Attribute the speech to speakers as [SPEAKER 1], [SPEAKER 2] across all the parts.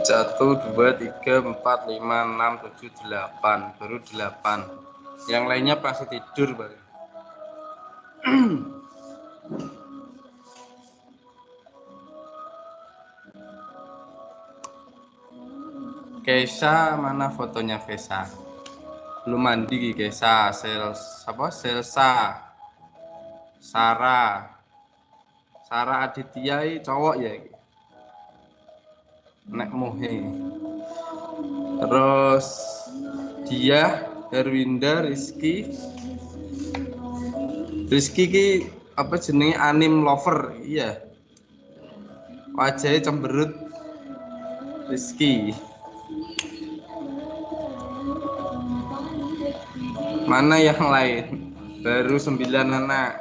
[SPEAKER 1] 1, 2, 3, 4, 5, 6, 7, 8. Baru 8. Yang lainnya pasti tidur baru. Keisha, mana fotonya Keisha? Belum mandi Keisha. Selsa. Sarah Aditya cowok ya. Nek Muhe. Terus dia Herwinda Rizky ki apa jenenge anim lover. Iya. Wajahnya cemberut. Rizky. Mana yang lain? Baru 9 anak.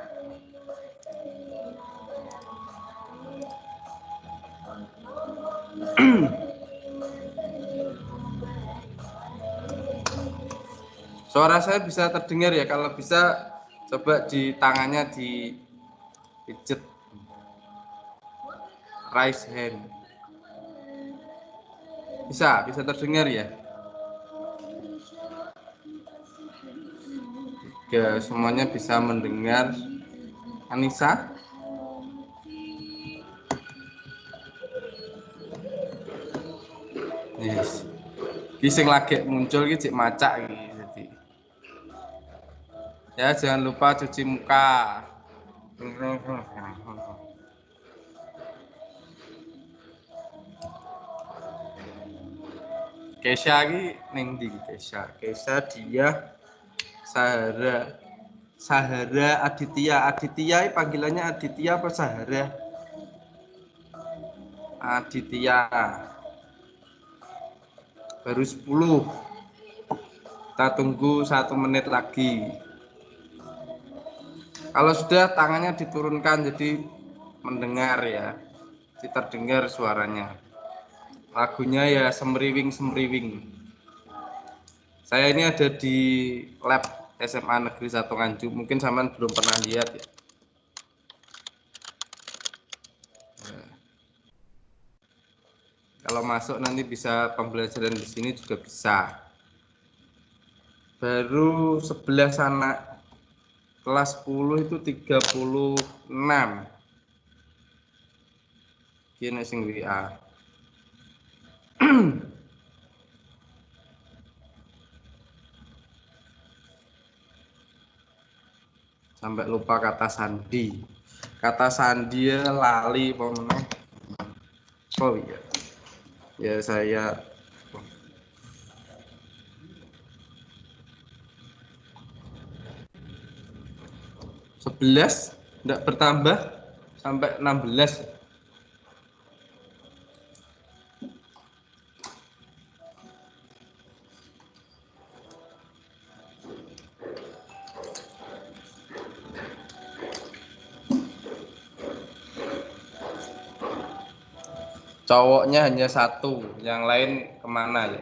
[SPEAKER 1] Suara saya bisa terdengar ya? Kalau bisa coba di tangannya di pijet. Raise hand. Bisa terdengar ya? Ya, semuanya bisa mendengar. Anissa? Yes. Kising lagi muncul iki cek macak iki jadi. Ya, jangan lupa cuci muka. Keisha iki ning ndi Keisha? Keisha dia Sahara Aditya. Aditya panggilannya Aditya apa Sahara? Aditya. Baru 10. Kita tunggu 1 menit lagi. Kalau sudah tangannya diturunkan jadi mendengar ya. Terdengar suaranya. Lagunya ya semriwing. Saya ini ada di lab SMA Negeri 1 Nganjuk. Mungkin sampean belum pernah lihat ya. Kalau masuk nanti bisa pembelajaran di sini juga bisa. Baru 11 anak. Kelas 10 itu 36. Kini sing WA. Sampai lupa kata sandi. Kata sandi ya lali pemenang. Oh iya. Ya saya 11 enggak bertambah sampai 16. Cowoknya hanya 1, yang lain kemana ya?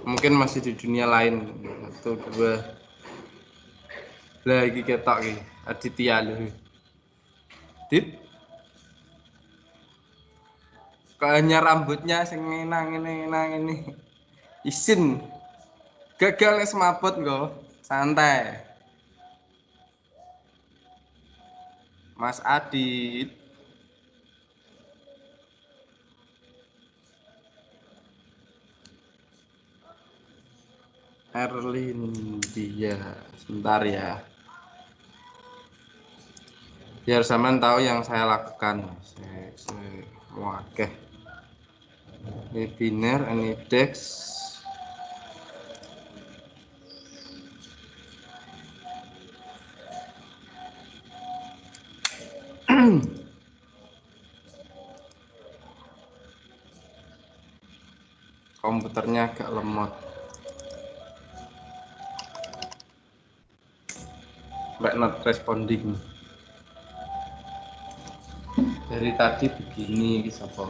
[SPEAKER 1] Mungkin masih di dunia lain. 1, 2. Lagi ketok iki, Aditya lho. Dit. Kok hanya rambutnya sing nang ini. Isin. Gagal wis mabut nggo. Santai. Mas Adit. Erlin dia. Sebentar ya. Biar sampean tahu yang saya lakukan. Oke. Webinar Anidex. Komputernya agak lemot. Mbak not responding. Dari tadi begini siapa?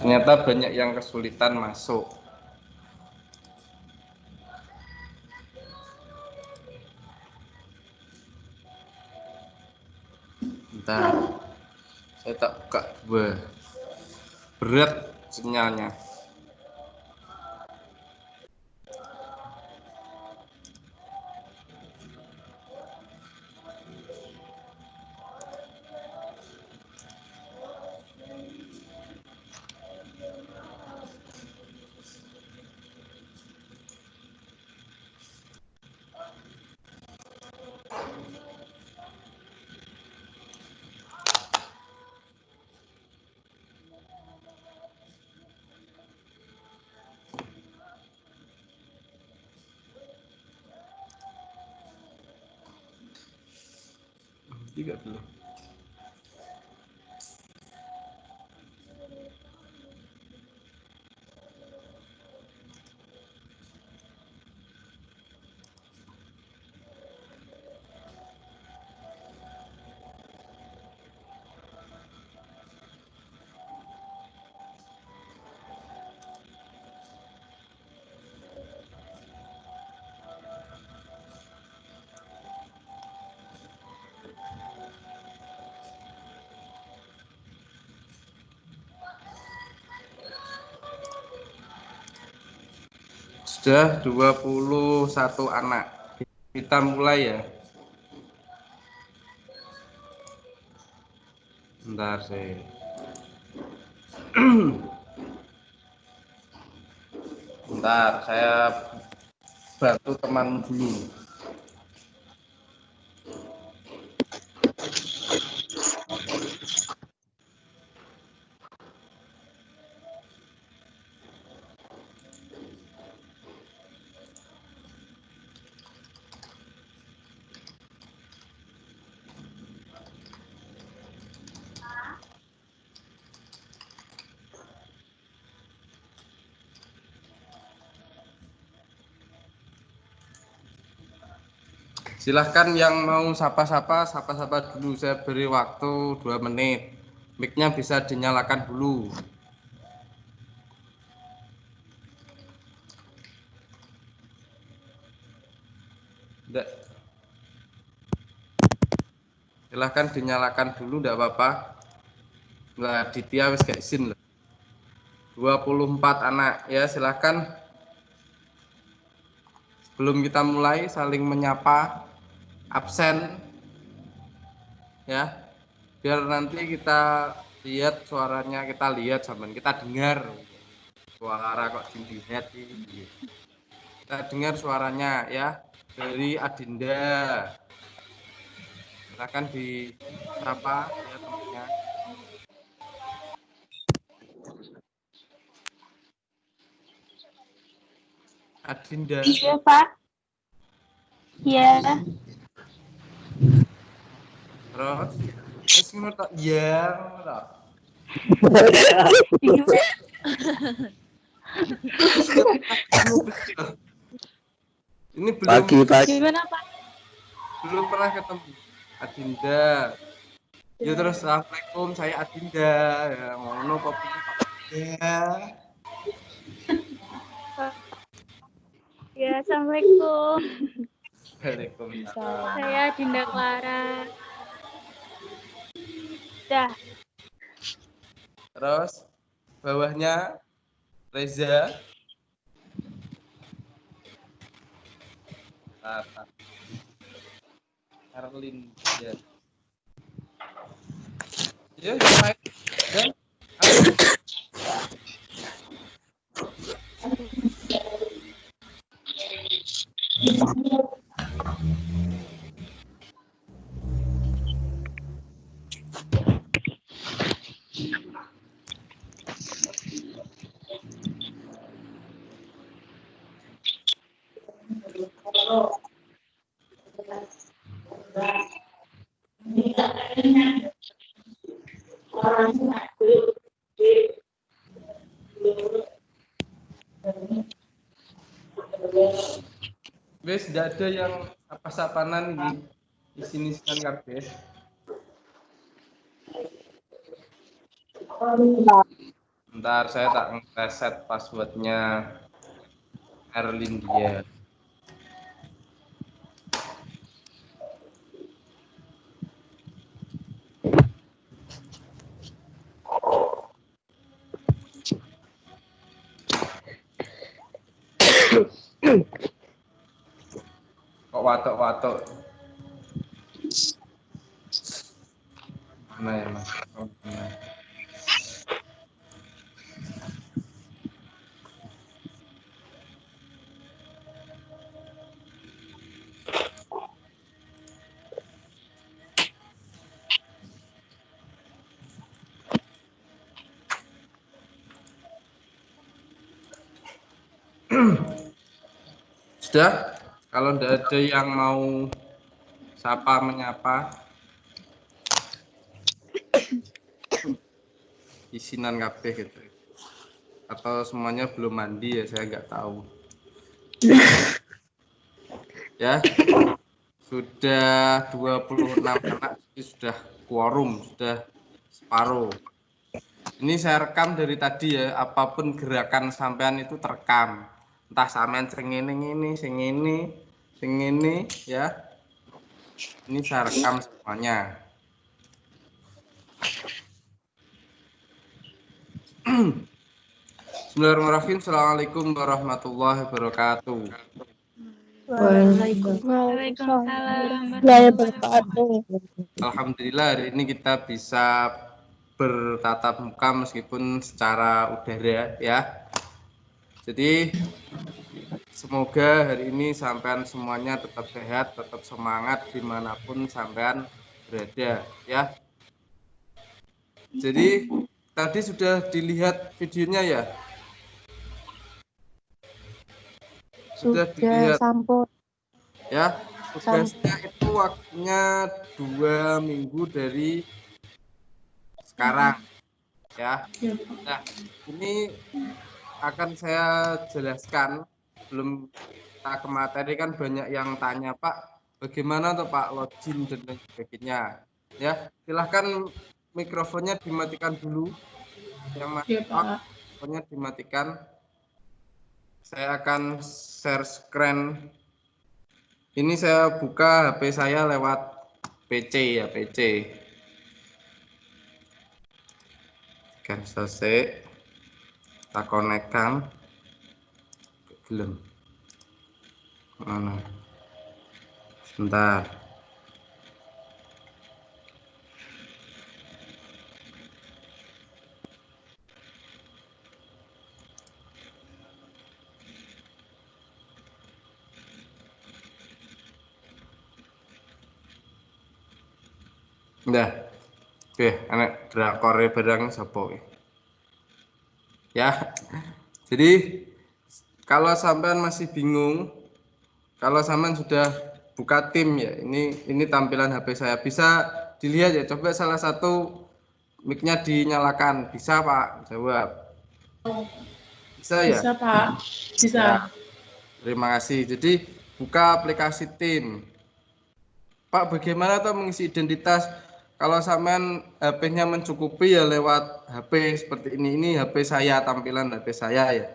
[SPEAKER 1] Ternyata banyak yang kesulitan masuk. Bentar, saya tak buka dua. Berat sinyalnya. Juga belum. Sudah 21 anak. Kita mulai ya. Bentar sih. Bentar, saya bantu teman dulu. Silahkan yang mau sapa-sapa dulu. Saya beri waktu 2 menit. Mic-nya bisa dinyalakan dulu. Enggak. Silahkan dinyalakan dulu, enggak apa-apa. Nah, Ditya wis gak izin loh. 24 anak ya, silahkan. Sebelum kita mulai saling menyapa, absen ya. Biar nanti kita lihat suaranya, kita lihat sampean, kita dengar suara kok dilihat ini. Kita dengar suaranya ya dari Adinda. Silakan disapa ya temannya. Adinda.
[SPEAKER 2] Iya, Pak. Iya.
[SPEAKER 1] Terus ngono tok ya, ngono tok. Ini belum
[SPEAKER 3] Pagi.
[SPEAKER 2] Gimana, Pak?
[SPEAKER 1] belum pernah ketemu Adinda. Ya terus assalamualaikum, saya Adinda. Ya ngono kopi ya.
[SPEAKER 2] Ya, assalamualaikum.
[SPEAKER 1] Waalaikumsalam.
[SPEAKER 2] Saya Dinda Clara. Dah.
[SPEAKER 1] Terus bawahnya Reza. Erlin ya. Ya, main. Dan wes tidak ada yang apa-sapanan di sini kabeh. Ntar saya tak reset passwordnya Erlindia. Kok watuk-watuk? Mana ya mas? Oh, mana? Sudah? Kalau tidak ada yang mau sapa menyapa, isinan kabeh gitu. Atau semuanya belum mandi ya, saya nggak tahu. Ya, sudah 26 anak, jadi sudah quorum, sudah separuh. Ini saya rekam dari tadi ya, apapun gerakan sampean itu terekam. Entah sampean sing ini ya. Ini saya rekam semuanya. Bismillahirrahmanirrahim. Assalamualaikum warahmatullahi wabarakatuh.
[SPEAKER 2] Waalaikumsalam
[SPEAKER 3] warahmatullahi wabarakatuh.
[SPEAKER 1] Alhamdulillah hari ini kita bisa bertatap muka meskipun secara udara ya. Jadi semoga hari ini sampean semuanya tetap sehat, tetap semangat dimanapun sampean berada ya. Jadi tadi sudah dilihat videonya ya? Sudah dilihat
[SPEAKER 3] sampun.
[SPEAKER 1] ya. Tugasnya itu waktunya 2 minggu dari sekarang ya. Nah, ini akan saya jelaskan sebelum kita ke materi. Kan banyak yang tanya, Pak, bagaimana tuh Pak login dan lain sebagainya ya. Silahkan mikrofonnya dimatikan dulu yang mikrofonnya dimatikan. Saya akan share screen. Ini saya buka HP saya lewat PC ya, PC. Kan selesai. Kita konekkan. Belum. Mana? Sebentar. Udah. Oke, anak drakor barang sapa ya. Jadi kalau sampean masih bingung, kalau sampean sudah buka tim ya, ini tampilan HP saya, bisa dilihat ya. Coba salah satu mic-nya dinyalakan, bisa Pak? Jawab. Bisa ya?
[SPEAKER 3] Bisa Pak, bisa.
[SPEAKER 1] Ya, terima kasih. Jadi buka aplikasi tim. Pak, bagaimana tuh mengisi identitas? Kalau sampean HP-nya mencukupi ya lewat HP seperti ini. Ini HP saya, tampilan HP saya ya.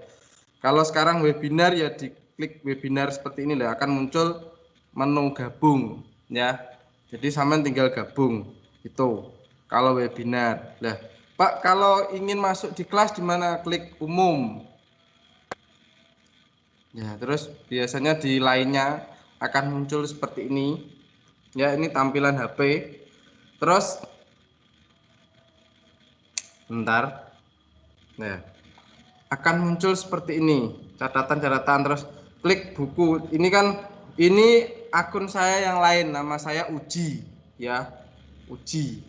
[SPEAKER 1] Kalau sekarang webinar ya diklik webinar seperti ini lah, akan muncul menu gabung ya. Jadi sampean tinggal gabung itu. Kalau webinar. Lah, Pak, kalau ingin masuk di kelas di mana? Klik umum. Ya, terus biasanya di lainnya akan muncul seperti ini. Ya, ini tampilan HP. Terus bentar. Nah, akan muncul seperti ini. Catatan-catatan, terus klik buku. Ini akun saya yang lain, nama saya Uji ya. Uji.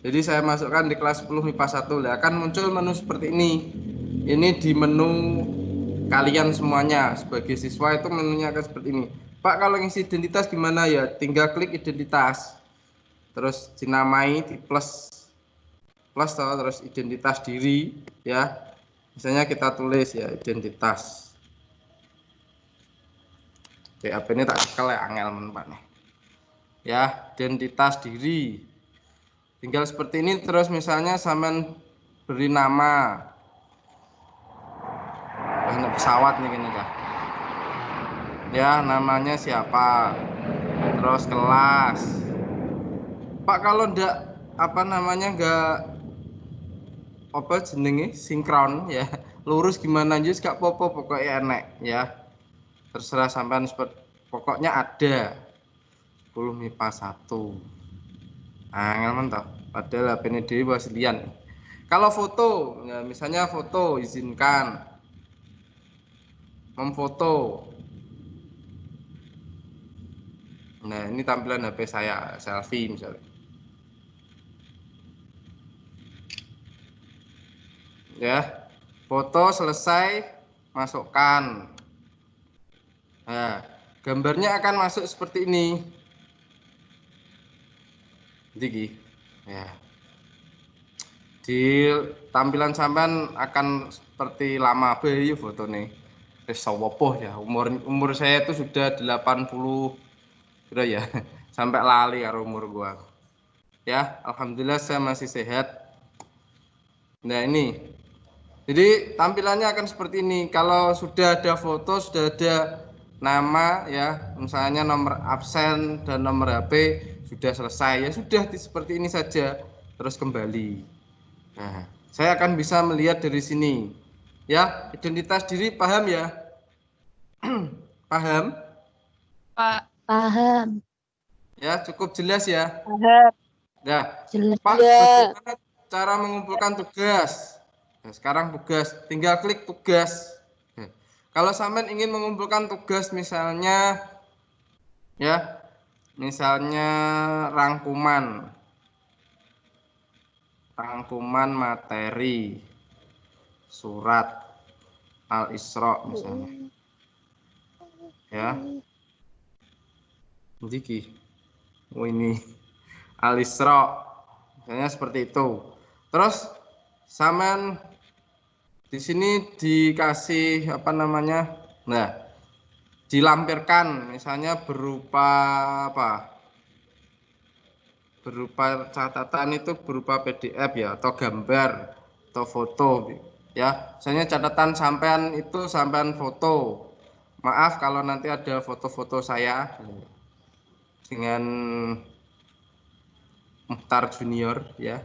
[SPEAKER 1] Jadi saya masukkan di kelas 10 MIPA 1. Nah, akan muncul menu seperti ini. Ini di menu kalian semuanya sebagai siswa itu menunya akan seperti ini. Pak, kalau ngisi identitas gimana ya? Tinggal klik identitas. Terus dinamai di plus terus identitas diri ya. Misalnya kita tulis ya identitas. HP ini tak cekel ya angel men ya, identitas diri. Tinggal seperti ini, terus misalnya sampean beri nama. Naik pesawat nih kayaknya kah. Ya, namanya siapa? Terus kelas. Pak, kalau ndak apa namanya nggak apa jenenge sinkron ya, lurus gimana aja gak popo, pokoknya enek ya. Terserah sampean, pokoknya ada 10 MIPA 1. Angel mentok. Padahal HP-ne dhewe wis liyan. Kalau foto, ya misalnya foto izinkan memfoto. Nah, ini tampilan HP saya, selfie misalnya. Ya, foto selesai, masukkan. Nah, gambarnya akan masuk seperti ini. Jadi, ya. Di tampilan sampean akan seperti lama bayi foto nih. Wis sowopoh ya, umur saya itu sudah 80 udah ya. Sampai lali karo umur gua. Ya, alhamdulillah saya masih sehat. Nah, ini. Jadi tampilannya akan seperti ini. Kalau sudah ada foto, sudah ada nama ya, misalnya nomor absen dan nomor HP sudah selesai ya, sudah seperti ini saja. Terus kembali. Nah, saya akan bisa melihat dari sini. Ya, identitas diri paham ya? Paham?
[SPEAKER 3] Pak.
[SPEAKER 2] Paham.
[SPEAKER 1] Ya, cukup jelas ya.
[SPEAKER 3] Paham.
[SPEAKER 1] Nah,
[SPEAKER 2] Jelas.
[SPEAKER 1] Pak,
[SPEAKER 3] Ya.
[SPEAKER 1] bagaimana cara mengumpulkan tugas? Nah, sekarang tugas, tinggal klik tugas. Nah, kalau sampean ingin mengumpulkan tugas misalnya ya, misalnya rangkuman materi surat Al-Isra misalnya. Ya. Jadi ini Al-Isra misalnya seperti itu. Terus sampean di sini dikasih apa namanya? Nah, dilampirkan misalnya berupa apa? Berupa catatan itu berupa PDF ya, atau gambar atau foto ya. Misalnya catatan sampean itu sampean foto. Maaf kalau nanti ada foto-foto saya dengan Muhtar Junior ya,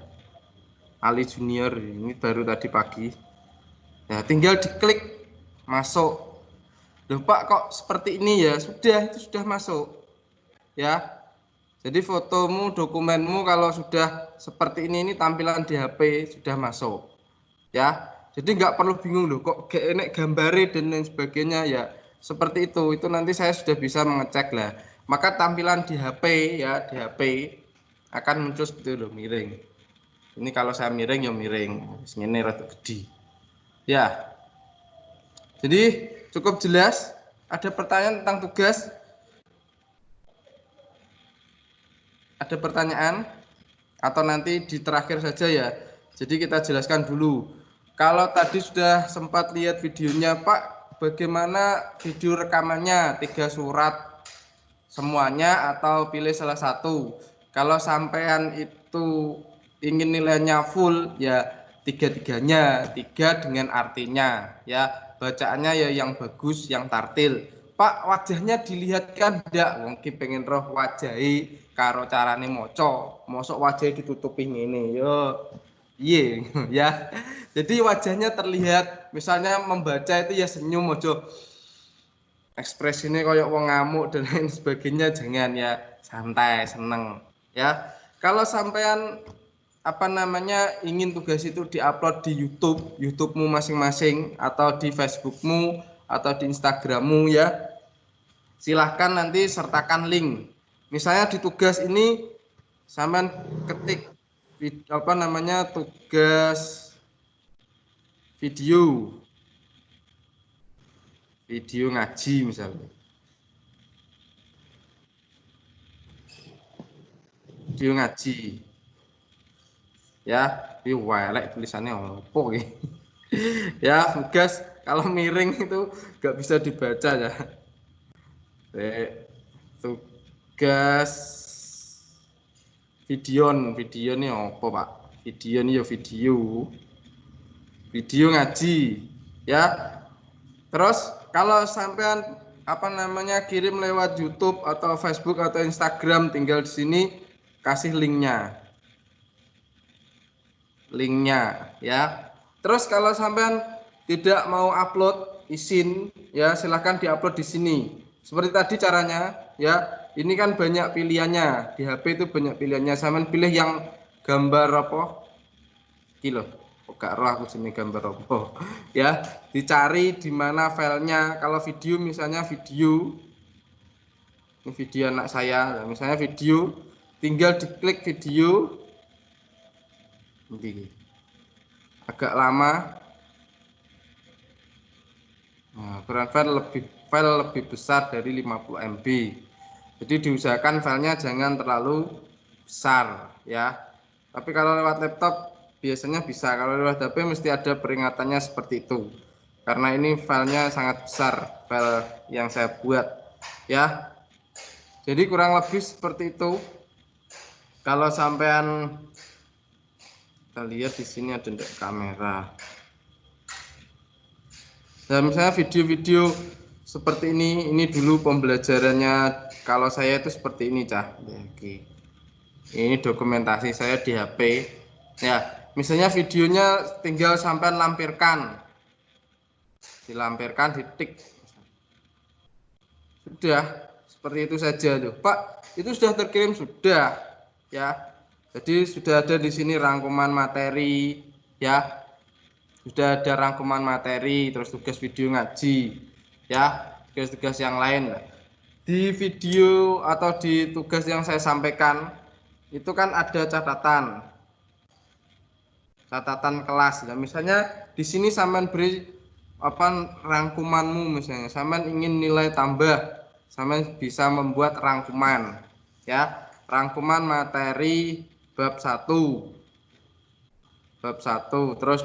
[SPEAKER 1] Ali Junior, ini baru tadi pagi. Nah, tinggal diklik masuk. Loh Pak, kok seperti ini ya? Sudah, itu sudah masuk. Ya. Jadi fotomu, dokumenmu kalau sudah seperti ini tampilan di HP sudah masuk. Ya. Jadi nggak perlu bingung loh kok enek gambare dan lain sebagainya ya. Seperti itu. Itu nanti saya sudah bisa mengecek lah. Maka tampilan di HP ya, di HP akan muncul seperti itu loh, miring. Ini kalau saya miring ya miring. Ini rada gede. Ya. Jadi cukup jelas. Ada pertanyaan tentang tugas? Ada pertanyaan? Atau nanti di terakhir saja ya. Jadi kita jelaskan dulu. Kalau tadi sudah sempat lihat videonya Pak, bagaimana video rekamannya? 3 surat semuanya atau pilih salah satu? Kalau sampean itu ingin nilainya full ya tiga-tiganya, 3 dengan artinya ya, bacaannya ya yang bagus, yang tartil. Pak, wajahnya dilihatkan ndak? Wong ki pengen roh wajahi karo carane maca, mosok wajahnya ditutupi ngene yo. Iya ya. Jadi wajahnya terlihat, misalnya membaca itu ya senyum aja. Ekspresinya kayak wong ngamuk dan lain sebagainya jangan ya, santai, seneng ya. Kalau sampean apa namanya ingin tugas itu diupload di YouTube-mu masing-masing atau di Facebookmu atau di Instagrammu ya, silahkan nanti sertakan link. Misalnya di tugas ini sampean ketik apa namanya tugas video ngaji misalnya, video ngaji ya, welek tulisannya opo gitu. Ya tugas kalau miring itu nggak bisa dibaca ya. Tugas video ini apa Pak? Video ini ya video ngaji ya. Terus kalau sampean kirim lewat YouTube atau Facebook atau Instagram, tinggal di sini kasih linknya ya. Terus kalau sampean tidak mau upload izin ya, silahkan diupload di sini. Seperti tadi caranya ya. Ini kan banyak pilihannya, di HP itu banyak pilihannya. Sampean pilih yang gambar apa? Kilo. Gak roh aku sini gambar apa. Ya, dicari di mana filenya. Kalau video misalnya video. Ini video anak saya, nah, misalnya video, tinggal diklik video. Ini agak lama. Nah, ukuran file lebih besar dari 50 MB. Jadi diusahakan filenya jangan terlalu besar ya. Tapi kalau lewat laptop biasanya bisa, kalau lewat HP mesti ada peringatannya seperti itu. Karena ini filenya sangat besar, file yang saya buat ya. Jadi kurang lebih seperti itu. Kalau sampean kita lihat di sini ada kamera. Nah, misalnya video-video seperti ini dulu pembelajarannya. Kalau saya itu seperti ini, Cah. Oke. Ini dokumentasi saya di HP. Ya, misalnya videonya tinggal sampean lampirkan. Dilampirkan, ditik. Sudah. Seperti itu saja tuh, Pak. Itu sudah terkirim sudah, ya. Jadi sudah ada di sini rangkuman materi, ya. Sudah ada rangkuman materi, terus tugas video ngaji, ya. Tugas-tugas yang lain. Di video atau di tugas yang saya sampaikan itu kan ada catatan kelas. Nah, misalnya di sini sampean beri rangkumanmu, misalnya sampean ingin nilai tambah. Sampai bisa membuat rangkuman ya, rangkuman materi bab 1 terus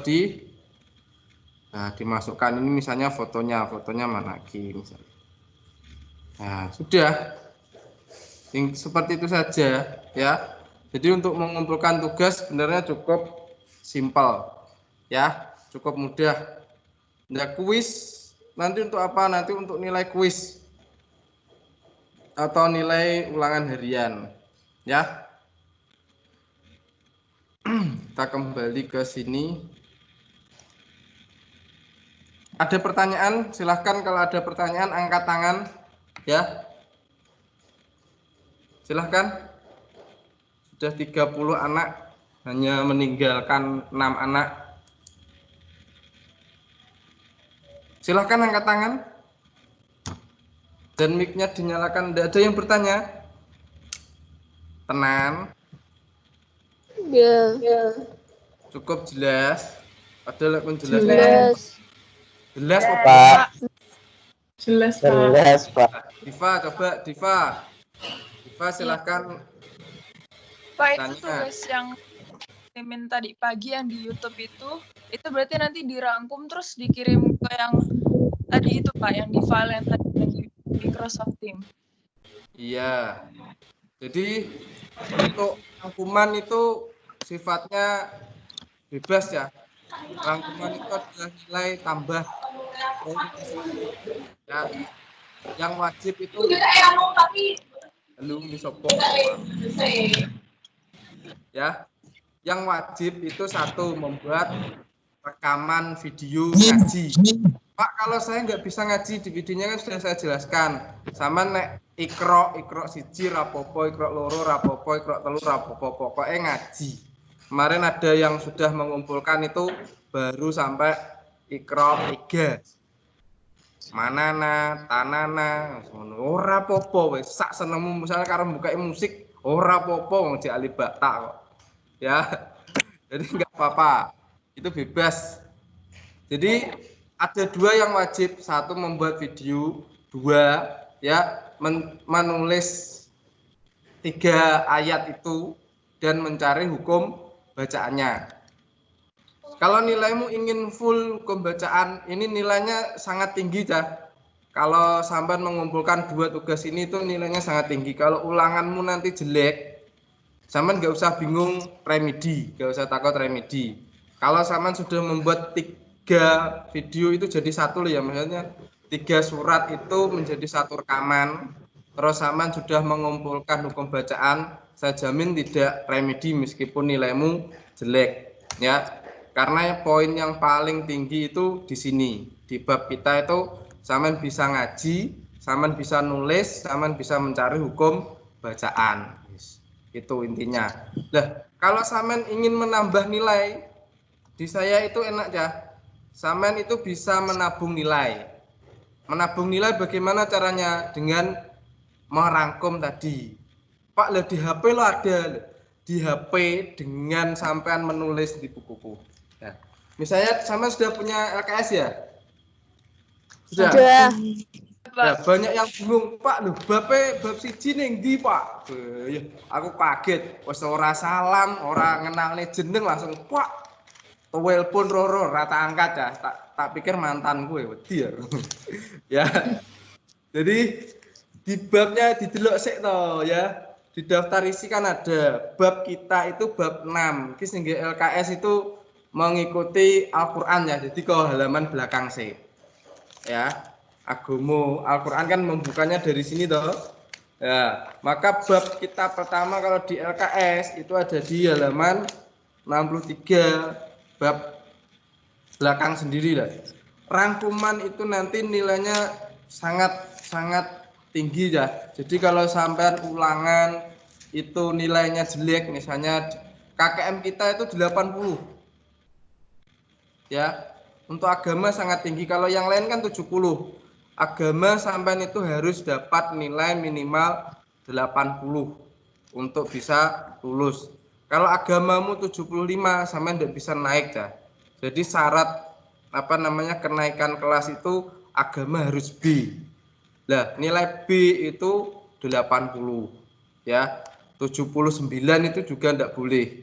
[SPEAKER 1] dimasukkan ini misalnya fotonya mana lagi misalnya. Nah, sudah seperti itu saja ya. Jadi untuk mengumpulkan tugas sebenarnya cukup simpel ya, cukup mudah. Nah, kuis nanti untuk apa? Nanti untuk nilai kuis atau nilai ulangan harian ya. Kita kembali ke sini. Ada pertanyaan? Silahkan kalau ada pertanyaan angkat tangan ya. Silahkan. Sudah 30 anak, hanya meninggalkan 6 anak. Silahkan angkat tangan. Dan mic-nya dinyalakan. Tidak ada yang bertanya? Tenang.
[SPEAKER 3] Ya.
[SPEAKER 1] Cukup jelas. Ada pun jelas.
[SPEAKER 3] Jelas.
[SPEAKER 1] Jelas
[SPEAKER 4] Pak.
[SPEAKER 3] Jelas,
[SPEAKER 4] Jelas, Pak.
[SPEAKER 1] Diva, coba Diva silahkan.
[SPEAKER 5] Pak, itu
[SPEAKER 1] Tanya.
[SPEAKER 5] tugas yang dikirim tadi pagi yang di YouTube itu berarti nanti dirangkum terus dikirim ke yang tadi itu Pak, yang di file yang tadi yang di Microsoft Teams.
[SPEAKER 1] Iya. Jadi untuk rangkuman itu sifatnya bebas ya. Rangkuman itu adalah nilai tambah. Ya. Yang wajib itu belum disopong. Ya. Yang wajib itu satu, membuat rekaman video ngaji. Pak, kalau saya nggak bisa ngaji, di videonya kan sudah saya jelaskan. Sama nek ikro siji rapopo, ikro loro rapopo, ikro telur rapopo, pokoknya ngaji. Kemarin ada yang sudah mengumpulkan itu baru sampai ikro 3. Manana, tanana, ora popo wis sak senengmu, misalnya karo buka musik ora popo wong di Alibata kok. Ya. Jadi nggak apa-apa. Itu bebas. Jadi ada 2 yang wajib, 1 membuat video, 2 ya menulis 3 ayat itu dan mencari hukum bacaannya. Kalau nilaimu ingin full hukum bacaan, ini nilainya sangat tinggi, Cah. Kalau sampean mengumpulkan 2 tugas ini itu nilainya sangat tinggi. Kalau ulanganmu nanti jelek, sampean nggak usah bingung remedi, nggak usah takut remedi. Kalau sampean sudah membuat 3 video itu jadi satu loh ya, maksudnya 3 surat itu menjadi satu rekaman. Terus sampean sudah mengumpulkan hukum bacaan, saya jamin tidak remedi meskipun nilaimu jelek ya. Karena poin yang paling tinggi itu di sini. Di bab kita itu sampean bisa ngaji, sampean bisa nulis, sampean bisa mencari hukum bacaan. Itu intinya. Nah, kalau sampean ingin menambah nilai, di saya itu enak ya. Sampean itu bisa menabung nilai. Menabung nilai bagaimana caranya? Dengan merangkum tadi. Pak, lah di HP lo ada. Di HP dengan sampean menulis di bukuku. Nah, misalnya sampean sudah punya LKS ya? Sudah. Nah, banyak yang bingung, Pak, lho bab siji ning ndi, Pak? Ya, aku kaget. Wis ora salam, ora ngenalne jeneng langsung, Pak. Telepon roro rata angkat ya. Tak pikir mantanku ya, wedi ya. Ya. Jadi di babnya didelok sik to ya. Di daftar isi kan ada bab kita itu bab 6. Ki sing LKS itu mengikuti Al-Qur'an ya. Jadi ke halaman belakang sih. Ya. Agomo Al-Qur'an kan membukanya dari sini toh. Ya, maka bab kita pertama kalau di LKS itu ada di halaman 63 bab belakang sendiri lah. Rangkuman itu nanti nilainya sangat tinggi ya. Jadi kalau sampai ulangan itu nilainya jelek, misalnya KKM kita itu 80. Ya. Untuk agama sangat tinggi, kalau yang lain kan 70. Agama sampai itu harus dapat nilai minimal 80 untuk bisa lulus. Kalau agamamu 75 sampai tidak bisa naik ya. Jadi syarat kenaikan kelas itu agama harus B. Nah, nilai B itu 80 ya. 79 itu juga tidak boleh.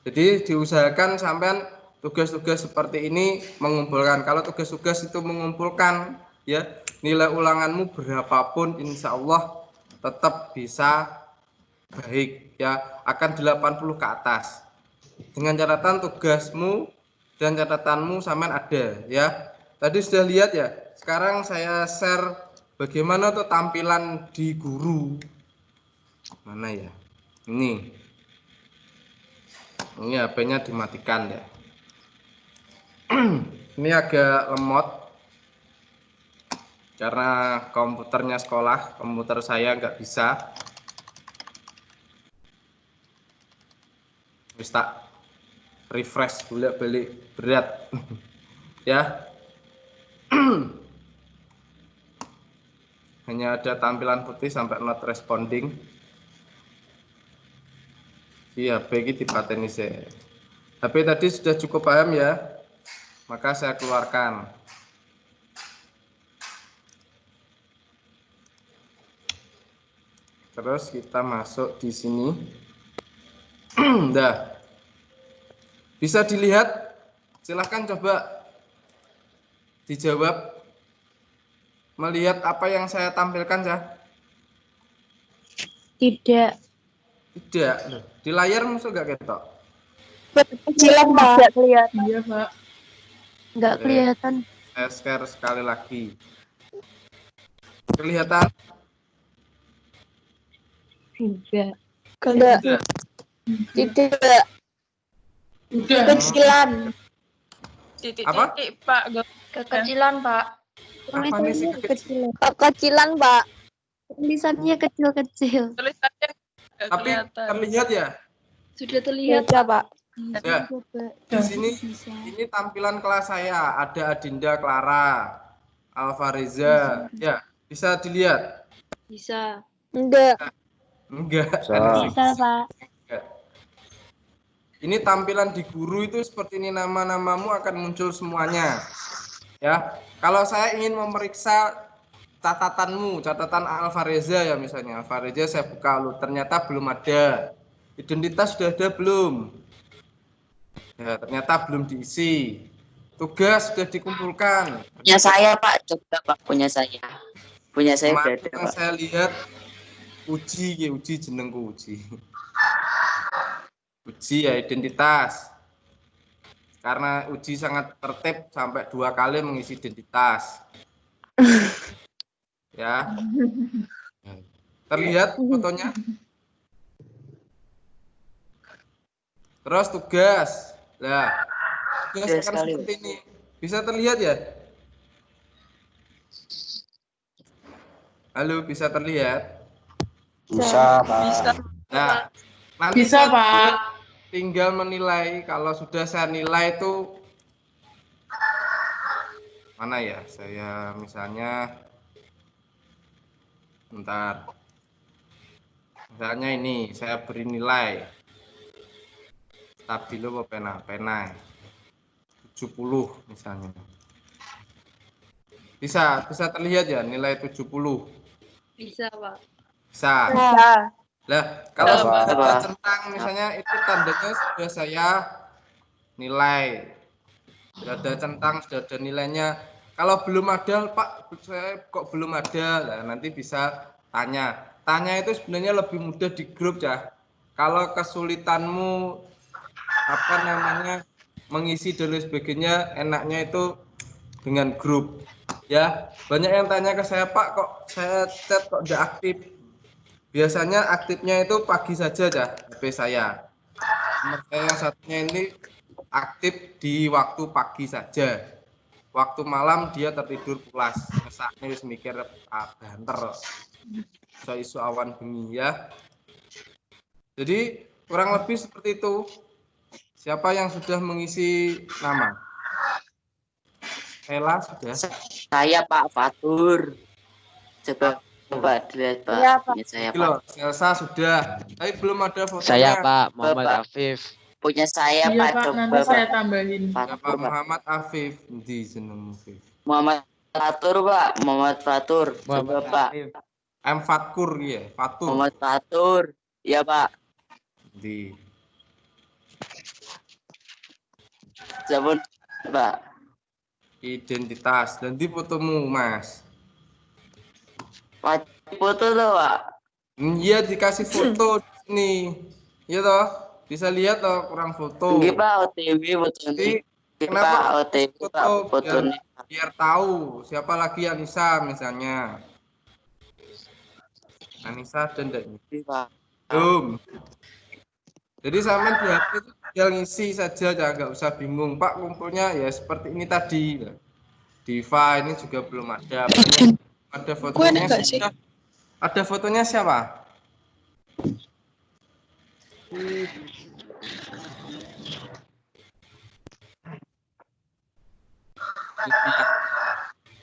[SPEAKER 1] Jadi diusahakan sampean tugas-tugas seperti ini mengumpulkan. Kalau tugas-tugas itu mengumpulkan ya, nilai ulanganmu berapapun insya Allah tetap bisa baik ya, akan 80 ke atas. Dengan catatan tugasmu dan catatanmu sampean ada ya. Tadi sudah lihat ya. Sekarang saya share bagaimana tuh tampilan di guru. Mana ya? Ini HP-nya dimatikan ya. Ini agak lemot karena komputernya sekolah, komputer saya nggak bisa. Wis tak refresh bolak-balik berat. Ya. Hanya ada tampilan putih sampai not responding. Iya, HP ini dipateni saya. HP tadi sudah cukup paham ya, maka saya keluarkan. Terus kita masuk di sini. Dah. Bisa dilihat, silahkan coba dijawab. Melihat apa yang saya tampilkan ya?
[SPEAKER 2] Tidak.
[SPEAKER 1] Tidak. Di layar musuh gak ketok?
[SPEAKER 2] Kecilan, Pak. Nggak kelihatan.
[SPEAKER 3] Iya, Pak.
[SPEAKER 2] Nggak kelihatan.
[SPEAKER 1] Saya share sekali lagi. Kelihatan?
[SPEAKER 2] Tidak.
[SPEAKER 1] Tidak.
[SPEAKER 2] Tidak.
[SPEAKER 3] Udah.
[SPEAKER 2] Kecilan.
[SPEAKER 5] Titik-titik, Pak.
[SPEAKER 2] Kekecilan, Pak.
[SPEAKER 1] Apa nih sih
[SPEAKER 2] Kekecilan. Kekecilan, Pak. Tulisannya kecil-kecil.
[SPEAKER 5] Tulisannya nggak
[SPEAKER 1] Tapi
[SPEAKER 5] kelihatan.
[SPEAKER 1] terlihat ya?
[SPEAKER 2] Sudah terlihat, ya, Pak.
[SPEAKER 1] Ya. Di sini ini tampilan kelas saya. Ada Adinda Clara, Alfareza. Ya, bisa dilihat?
[SPEAKER 2] Bisa. Enggak.
[SPEAKER 1] Enggak.
[SPEAKER 2] Bisa, Pak.
[SPEAKER 1] Enggak. Ini tampilan di guru itu seperti ini, nama-namamu akan muncul semuanya. Ya. Kalau saya ingin memeriksa catatanmu, catatan Alfareza ya misalnya. Alfareza saya buka lu, ternyata belum ada. Identitas sudah ada belum? Ya, ternyata belum diisi. Tugas sudah dikumpulkan.
[SPEAKER 4] Punya saya, Pak. Coba, Pak. Punya saya. Punya saya
[SPEAKER 1] Kemarin
[SPEAKER 4] udah ada,
[SPEAKER 1] yang
[SPEAKER 4] Pak.
[SPEAKER 1] saya lihat uji jenengku uji. Uji ya identitas. Karena Uji sangat tertib sampai 2 kali mengisi identitas. Ya. Terlihat fotonya? Terus tugas. Nah, tugas akan seperti ini. Bisa terlihat ya? Halo, bisa terlihat?
[SPEAKER 6] Bisa, Pak.
[SPEAKER 5] Bisa.
[SPEAKER 1] Nah, nanti
[SPEAKER 3] Bisa,
[SPEAKER 1] saya
[SPEAKER 3] Pak.
[SPEAKER 1] tinggal menilai. Kalau sudah saya nilai itu mana ya? Saya misalnya bentar. Misalnya ini, saya beri nilai. Stabilo apa pena 70 misalnya. Bisa terlihat ya nilai 70?
[SPEAKER 2] Bisa, Pak.
[SPEAKER 1] Bisa.
[SPEAKER 2] Bisa.
[SPEAKER 1] Lah, kalau
[SPEAKER 3] Bisa,
[SPEAKER 1] sudah
[SPEAKER 6] Pak.
[SPEAKER 1] ada centang misalnya itu tandanya sudah saya nilai. Sudah ada centang, sudah ada nilainya. Kalau belum ada, Pak, saya kok belum ada. Nah, nanti bisa tanya. Tanya itu sebenarnya lebih mudah di grup ya. Kalau kesulitanmu apa namanya mengisi dan lain sebagainya, enaknya itu dengan grup. Ya, banyak yang tanya ke saya, Pak, kok saya chat kok tidak aktif. Biasanya aktifnya itu pagi saja ya HP saya. Nomor saya yang satunya ini aktif di waktu pagi saja. Waktu malam dia tertidur pulas. Ngesaknya wis mikir banter. So isu awan bengi ya. Jadi kurang lebih seperti itu. Siapa yang sudah mengisi nama? Ella sudah.
[SPEAKER 4] Saya Pak Fatur. Coba dilihat Pak.
[SPEAKER 2] Iya, Pak.
[SPEAKER 4] Punya saya
[SPEAKER 1] Iki loh,
[SPEAKER 4] Pak.
[SPEAKER 1] Elsa sudah. Tapi belum ada fotonya.
[SPEAKER 7] Saya Pak Muhammad
[SPEAKER 4] Bapak.
[SPEAKER 7] Afif.
[SPEAKER 4] Punya saya
[SPEAKER 3] Iya,
[SPEAKER 4] Pak.
[SPEAKER 3] Pak.
[SPEAKER 4] Coba
[SPEAKER 3] Nanti saya
[SPEAKER 4] Pak.
[SPEAKER 3] tambahin.
[SPEAKER 1] Ya, Pak
[SPEAKER 4] Fatur Pak.
[SPEAKER 1] Muhammad Afif. Di jeneng Afif.
[SPEAKER 4] Muhammad Fatur Pak. Muhammad Fatur. Coba
[SPEAKER 7] Muhammad
[SPEAKER 4] Pak.
[SPEAKER 7] Afif.
[SPEAKER 1] M Fatkur ya, Fatur.
[SPEAKER 4] Muhammad Fatur. Iya Pak.
[SPEAKER 1] Di.
[SPEAKER 4] Coba Pak.
[SPEAKER 1] Identitas dan di fotomu Mas.
[SPEAKER 4] Pak foto tuh Pak.
[SPEAKER 1] Iya dikasih foto di sini. Iya toh? Bisa lihat toh kurang foto.
[SPEAKER 4] Nggih Pak OTW foto
[SPEAKER 1] Jadi
[SPEAKER 4] ini.
[SPEAKER 1] kenapa
[SPEAKER 4] Pak OTW Pak
[SPEAKER 1] foto
[SPEAKER 4] foto ini.
[SPEAKER 1] biar tahu siapa lagi Anissa misalnya. Anissa dan
[SPEAKER 4] Pak.
[SPEAKER 1] Jadi sampean di HP itu tinggal ngisi saja ya, nggak usah bingung. Pak kumpulnya ya seperti ini tadi. Diva ini juga belum ada. Ada fotonya sudah. Ada fotonya siapa?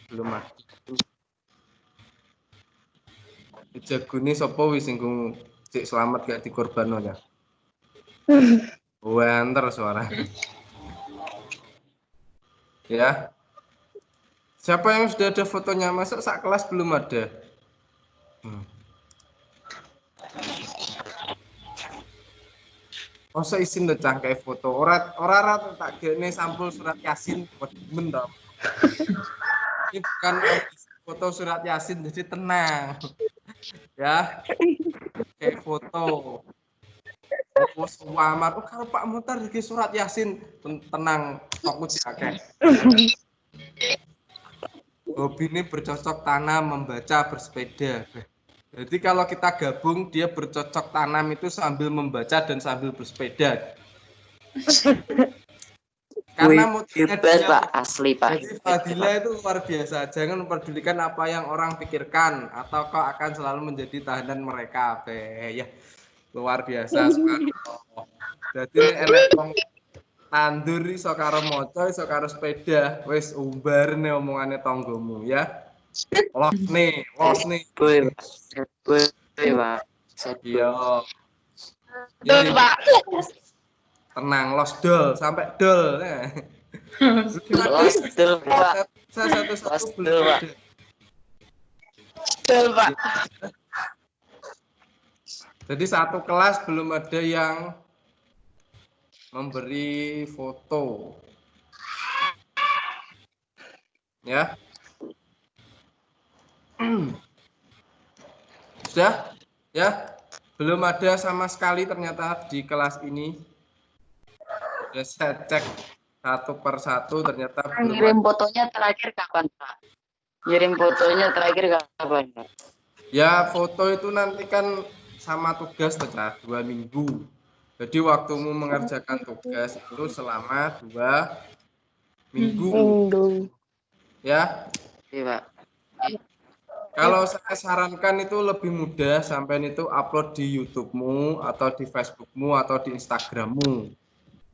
[SPEAKER 1] Belum ada. Jagune sapa wis singgung cek selamat gak dikorbanno ya. Wanter suara. Ya. Siapa yang sudah ada fotonya? Masa sak kelas belum ada? Masa isin lo cangkai foto. Ora tak gene sampul surat Yasin buat demen tau. Ini bukan foto surat Yasin jadi tenang. Ya. Kayak foto. Pos wamar. Oh kalau Pak Mutar di surat Yasin tenang fokus akeh. Hobi ini bercocok tanam, membaca, bersepeda. Jadi kalau kita gabung dia bercocok tanam itu sambil membaca dan sambil bersepeda. Karena motifnya dia,
[SPEAKER 4] Pak asli Pak.
[SPEAKER 1] jadi Fadila itu luar biasa. Jangan memperdulikan apa yang orang pikirkan atau kau akan selalu menjadi tahanan mereka. Ya luar biasa sekali. Jadi enek wong tandur iso karo maca iso karo sepeda. Wis umbarne omongane tanggomu ya. Los nih.
[SPEAKER 4] Boy Pak.
[SPEAKER 1] Iya.
[SPEAKER 3] Betul, Pak.
[SPEAKER 1] Tenang, los dol sampai dol.
[SPEAKER 4] Los dol, Pak.
[SPEAKER 1] Saya satu-satu
[SPEAKER 4] Los
[SPEAKER 1] belum
[SPEAKER 4] dol, Pak.
[SPEAKER 1] ada.
[SPEAKER 3] Betul, Pak.
[SPEAKER 1] Jadi satu kelas belum ada yang memberi foto. Ya. Sudah? Ya. Belum ada sama sekali ternyata di kelas ini. Sudah saya cek satu per satu ternyata belum
[SPEAKER 4] Ngirim fotonya terakhir kapan, Pak? Ngirim fotonya terakhir kapan, Pak?
[SPEAKER 1] ya foto itu nanti kan sama tugas Cah, 2 minggu. Jadi waktumu mengerjakan tugas itu selama 2 minggu. Ya.
[SPEAKER 4] Iya, Pak.
[SPEAKER 1] Kalau saya sarankan itu lebih mudah sampai itu upload di YouTube-mu atau di Facebook-mu atau di Instagram-mu.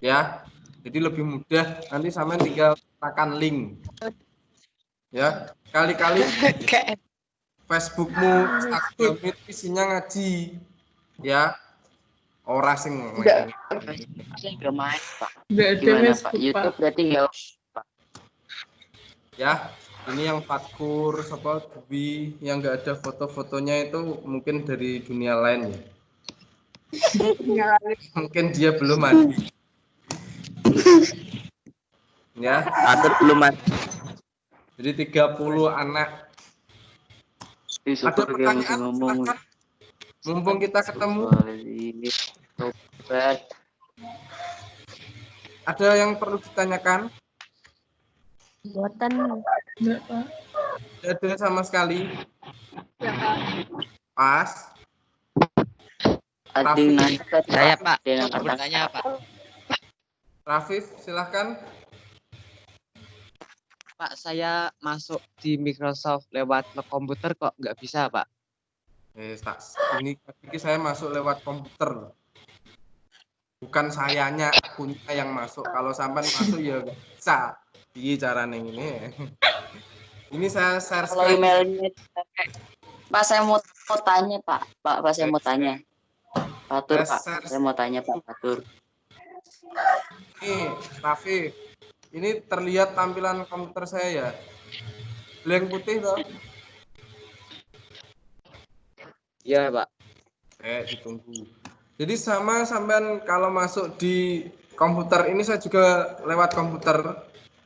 [SPEAKER 1] Ya. Jadi lebih mudah, nanti sampai tinggal tekan link. Ya, kali-kali Facebook-mu, Instagram itu isinya ngaji. Ya. Ora sing
[SPEAKER 4] Saya nggak main, Pak. Gimana, Pak? YouTube berarti nggak, Pak?
[SPEAKER 1] Ya, ini yang Fatkur, Dwi, yang nggak ada foto-fotonya itu mungkin dari dunia lain ya. Mungkin dia belum mandi. Ya,
[SPEAKER 4] Ada belum mandi.
[SPEAKER 1] jadi 30 anak. Ada pertanyaan? Silakan. Mumpung kita ketemu. Ada yang perlu ditanyakan?
[SPEAKER 2] Buatan.
[SPEAKER 5] Enggak, Pak.
[SPEAKER 1] Tidak ada sama sekali.
[SPEAKER 2] Ya, Pak.
[SPEAKER 1] Pas.
[SPEAKER 4] Saya, Pak. Pertanyaan, Pak.
[SPEAKER 1] Rafif, silahkan.
[SPEAKER 7] Pak, saya masuk di Microsoft lewat komputer kok nggak bisa, Pak?
[SPEAKER 1] Ini saya masuk lewat komputer. Bukan sayanya, akunnya yang masuk. Kalau sampai masuk ya nggak bisa. Iya caranya ini. Ini saya share
[SPEAKER 4] Kalau emailnya Pak, saya mau tanya, Pak. Pak, saya mau tanya. Fatur, Pak. Saya mau tanya, Pak Fatur.
[SPEAKER 1] Ini, Raffi. Ini terlihat tampilan komputer saya ya. Blank putih toh?
[SPEAKER 7] Iya, Pak.
[SPEAKER 1] Ditunggu. Jadi sama sampean kalau masuk di komputer ini saya juga lewat komputer.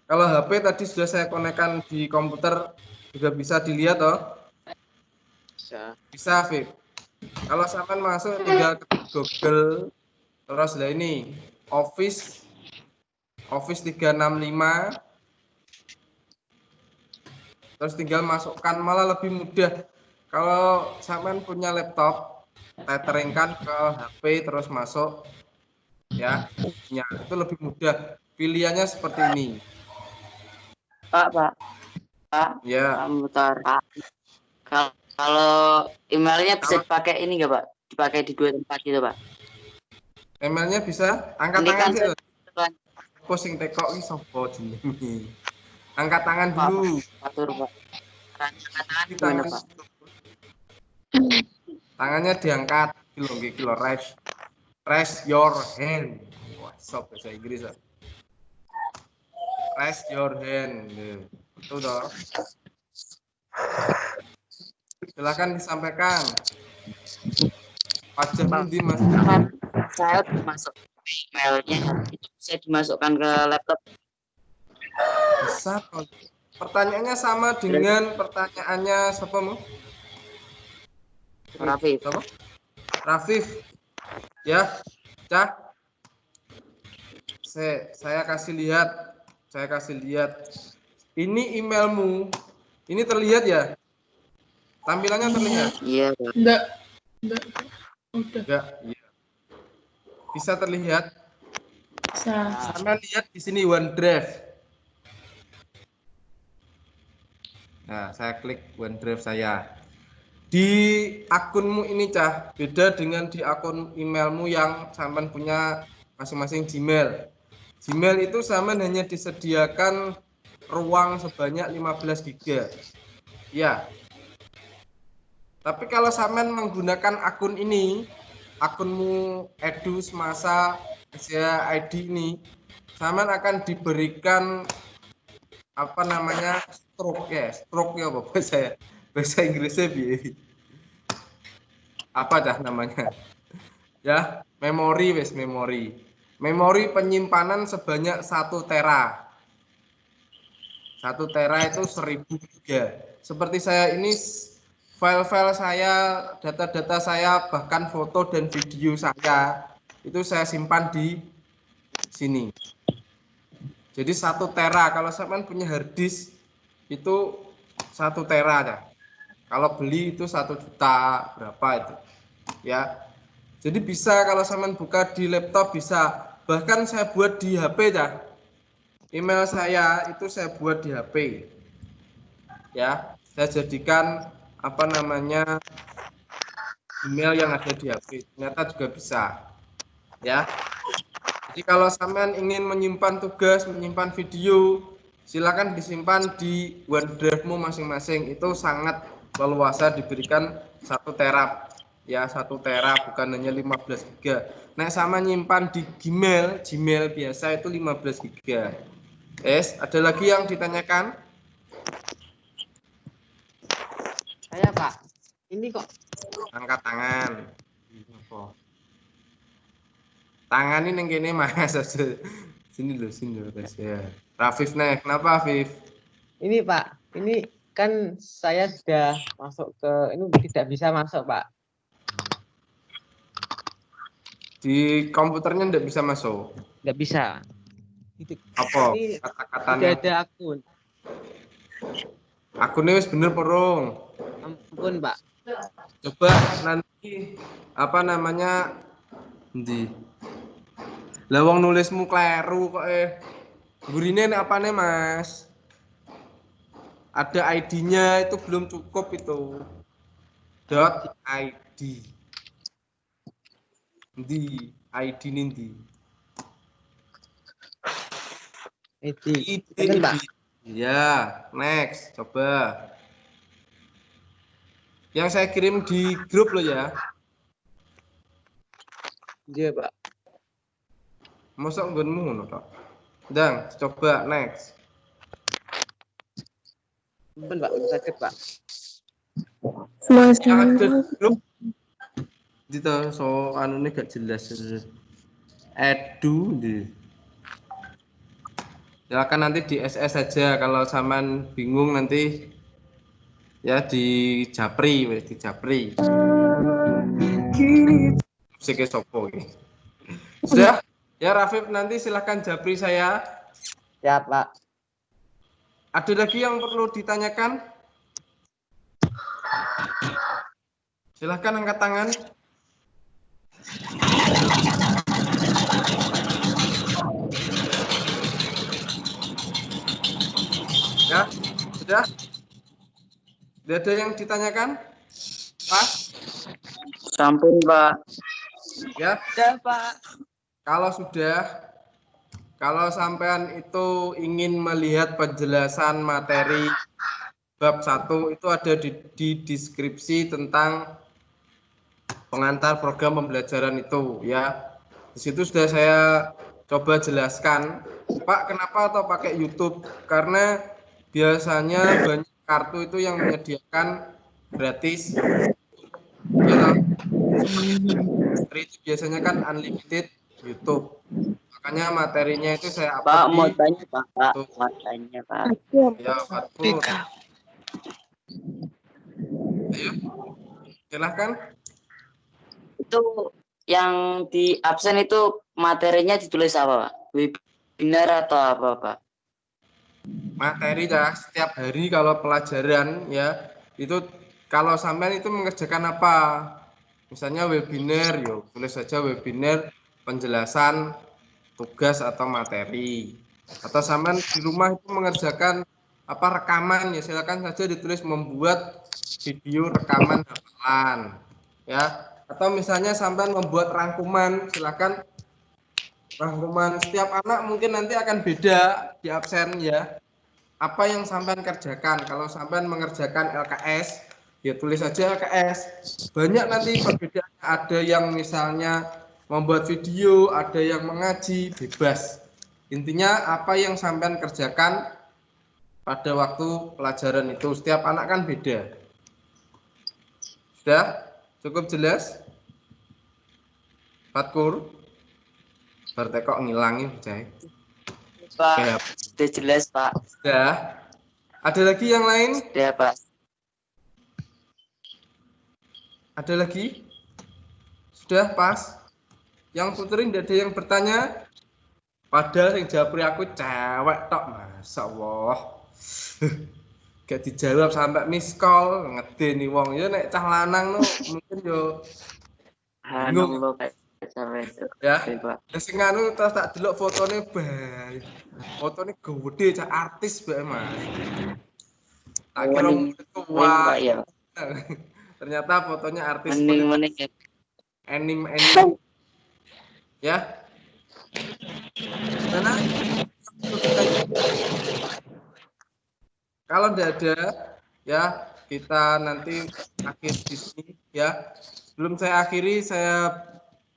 [SPEAKER 1] Kalau HP tadi sudah saya konekkan di komputer juga bisa dilihat toh?
[SPEAKER 7] Bisa.
[SPEAKER 1] Bisa, Fit. Kalau sampean masuk tinggal ke Google terus lah ini Office 365 terus tinggal masukkan, malah lebih mudah kalau sampean punya laptop teteringkan ke HP terus masuk ya, itu lebih mudah. Pilihannya seperti ini.
[SPEAKER 4] Pak.
[SPEAKER 1] Ya.
[SPEAKER 4] Bentar, Pak. Kalau emailnya bisa dipakai ini nggak, Pak? Dipakai di 2 tempat gitu, Pak?
[SPEAKER 1] Emailnya bisa angkat
[SPEAKER 4] Ini
[SPEAKER 1] tangan
[SPEAKER 4] kan
[SPEAKER 1] sih. Posting tekok ini sopo jenenge. Angkat tangan dulu.
[SPEAKER 4] Fatur, Pak. Angkat tangan gimana, Pak?
[SPEAKER 1] Tangannya diangkat, kilo raise your hand. Wah, sob bahasa Inggris. Raise your hand. Itu toh. Silakan disampaikan. Wajah di Mas.
[SPEAKER 4] Saya masuk emailnya, itu bisa dimasukkan ke laptop.
[SPEAKER 1] Bisa. Pertanyaannya sama dengan pertanyaannya siapa mu?
[SPEAKER 4] Rafif.
[SPEAKER 1] Siapa? Rafif. Ya, Cah. Saya kasih lihat. Ini emailmu. Ini terlihat ya? Tampilannya terlihat?
[SPEAKER 4] Iya, Pak.
[SPEAKER 5] Enggak. Udah.
[SPEAKER 1] Enggak, iya. Bisa terlihat?
[SPEAKER 5] Bisa.
[SPEAKER 1] Sama lihat di sini OneDrive. Nah, saya klik OneDrive saya. Di akunmu ini, Cah, beda dengan di akun emailmu yang sampean punya masing-masing Gmail. Gmail itu sampean hanya disediakan ruang sebanyak 15 GB. Ya. Tapi kalau sampean menggunakan akun ini, akunmu Edu Semasa Asia ID ini, sampean akan diberikan apa namanya stroke ya apa bahasa Inggrisnya bi apa dah namanya ya, memori penyimpanan sebanyak 1 tera. 1 tera itu 1000 giga. Seperti saya ini file-file saya, data-data saya, bahkan foto dan video saya itu saya simpan di sini. Jadi 1 tera. Kalau sampean punya hard disk itu 1 tera ya. Kalau beli itu 1 juta berapa itu. Ya. Jadi bisa kalau sampean buka di laptop bisa. Bahkan saya buat di HP ya. Email saya itu saya buat di HP. Ya, saya jadikan apa namanya email yang ada di HP. Ternyata juga bisa. Ya. Jadi kalau sampean ingin menyimpan tugas, menyimpan video, silakan disimpan di OneDrive-mu masing-masing. Itu sangat leluasa, diberikan 1 tera. Ya, 1 tera bukan hanya 15 giga. Nah, sama nyimpan di Gmail biasa itu 15 giga. Ada lagi yang ditanyakan?
[SPEAKER 7] Saya Pak, ini kok
[SPEAKER 1] Angkat tangan. Tangan ini yang gini mas. Sini loh guys ya. Rafif nih, kenapa Rafif?
[SPEAKER 7] ini Pak, ini kan saya sudah masuk ke ini tidak bisa masuk Pak.
[SPEAKER 1] Di komputernya nggak bisa masuk.
[SPEAKER 7] Tidak bisa.
[SPEAKER 1] Apa
[SPEAKER 7] Ini
[SPEAKER 1] kata-katanya?
[SPEAKER 7] tidak ada akun.
[SPEAKER 1] Akunnya wis bener porong.
[SPEAKER 7] Ampun Pak.
[SPEAKER 1] Coba nanti apa namanya di lawang nulismu kleru kok gurine apa nih mas? Ada ID-nya itu belum cukup itu. .id. Di ID nanti.
[SPEAKER 7] ID. Betul Pak.
[SPEAKER 1] Ya, next, coba. Yang saya kirim di grup lo ya.
[SPEAKER 7] Iya Pak.
[SPEAKER 1] Mosok nggonmu ngono tok. Ndang, coba next.
[SPEAKER 7] Ampun Pak, sakit Pak.
[SPEAKER 1] Yang ada di grup itu so anune gak jelas. Edu di. Silakan nanti di SS saja kalau sampean bingung nanti ya di Japri, di Japri. Musik sopo iki. Sudah? Ya Rafif nanti silakan Japri saya.
[SPEAKER 7] Ya Pak.
[SPEAKER 1] Ada lagi yang perlu ditanyakan? Silahkan angkat tangan. Ya, sudah? Tidak ada yang ditanyakan? Pak?
[SPEAKER 4] Sampun, Pak.
[SPEAKER 1] Ya,
[SPEAKER 5] Udah, Pak.
[SPEAKER 1] kalau sudah, kalau sampean itu ingin melihat penjelasan materi bab 1 itu ada di deskripsi tentang pengantar program pembelajaran itu ya. Di situ sudah saya coba jelaskan, Pak, kenapa atau pakai YouTube? Karena biasanya banyak kartu itu yang menyediakan gratis. Ya, itu biasanya kan unlimited YouTube. Makanya materinya itu saya upload
[SPEAKER 4] Pak,
[SPEAKER 1] di
[SPEAKER 4] mau tanya, Pak.
[SPEAKER 1] YouTube.
[SPEAKER 4] Mau tanya, Pak.
[SPEAKER 1] Ya, Fatur. Ayo, silahkan.
[SPEAKER 4] Itu yang di absen itu materinya ditulis apa, Pak? Webinar atau apa, Pak?
[SPEAKER 1] Materi ya setiap hari kalau pelajaran ya itu kalau sampean itu mengerjakan apa? Misalnya webinar, yo tulis saja webinar penjelasan tugas atau materi. Atau sampean di rumah itu mengerjakan apa rekaman ya silakan saja ditulis membuat video rekaman hafalan ya. Atau misalnya sampean membuat rangkuman, silakan rangkuman setiap anak mungkin nanti akan beda di absen ya. Apa yang sampean kerjakan? Kalau sampean mengerjakan LKS, ya tulis saja LKS. Banyak nanti perbedaan. Ada yang misalnya membuat video, ada yang mengaji, bebas. Intinya apa yang sampean kerjakan pada waktu pelajaran itu. Setiap anak kan beda. Sudah? Cukup jelas? Fatkur? Berarti kok ngilangi, Cai?
[SPEAKER 4] Pak, sudah jelas, Pak.
[SPEAKER 1] Sudah. Ada lagi yang lain?
[SPEAKER 4] Sudah, Pak.
[SPEAKER 1] Ada lagi? Sudah pas? Yang Putri tidak ada yang bertanya? Padahal yang japri aku cewek tok, Masya Allah. Gak dijawab sampai miss call, ngedeni wong. Ya nek cah lanang no mungkin yo bingung.
[SPEAKER 4] Lo kayak sampai itu.
[SPEAKER 1] Ya.
[SPEAKER 4] Oke, Pak.
[SPEAKER 1] Sing anu terus tak delok fotone bae. Fotone gede cah artis bae, Mas. Tak kira
[SPEAKER 4] Mending
[SPEAKER 1] tua.
[SPEAKER 4] Pak ya.
[SPEAKER 1] Ternyata fotonya artis
[SPEAKER 4] Mending ya.
[SPEAKER 1] anime ya. Mana? Kalau tidak ada ya kita nanti akhir di sini ya. Sebelum saya akhiri saya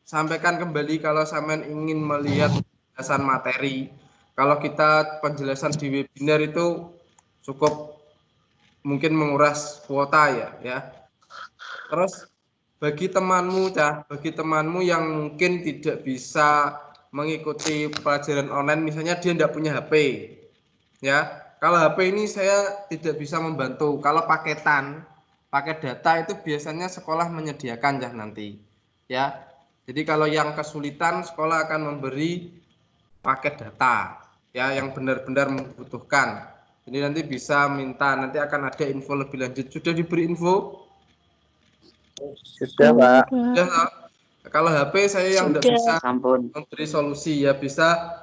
[SPEAKER 1] sampaikan kembali kalau sampean ingin melihat penjelasan materi. Kalau kita penjelasan di webinar itu cukup mungkin menguras kuota ya. Terus bagi temanmu yang mungkin tidak bisa mengikuti pelajaran online, misalnya dia tidak punya HP ya. Kalau HP ini saya tidak bisa membantu. Kalau paket data itu biasanya sekolah menyediakan ya nanti ya. Jadi kalau yang kesulitan sekolah akan memberi paket data ya yang benar-benar membutuhkan. Jadi nanti bisa minta, nanti akan ada info lebih lanjut. Sudah diberi info?
[SPEAKER 6] Sudah, Pak.
[SPEAKER 1] Sudah. Kalau HP saya yang tidak bisa memberi solusi ya, bisa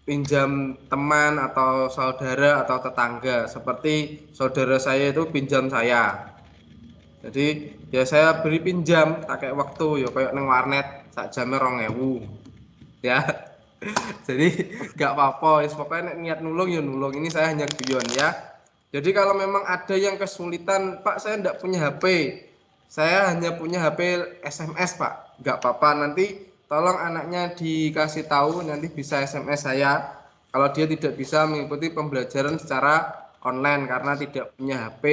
[SPEAKER 1] pinjam teman atau saudara atau tetangga. Seperti saudara saya itu pinjam saya. Jadi ya saya beri pinjam tak kayak waktu ya kayak neng warnet sak jamnya 2.000 ya. Jadi nggak apa-apa, pokoknya niat nulung ya nulung. Ini saya hanya guyon ya. Jadi kalau memang ada yang kesulitan, Pak saya tidak punya HP, saya hanya punya HP SMS Pak, nggak apa-apa, nanti tolong anaknya dikasih tahu, nanti bisa SMS saya kalau dia tidak bisa mengikuti pembelajaran secara online karena tidak punya HP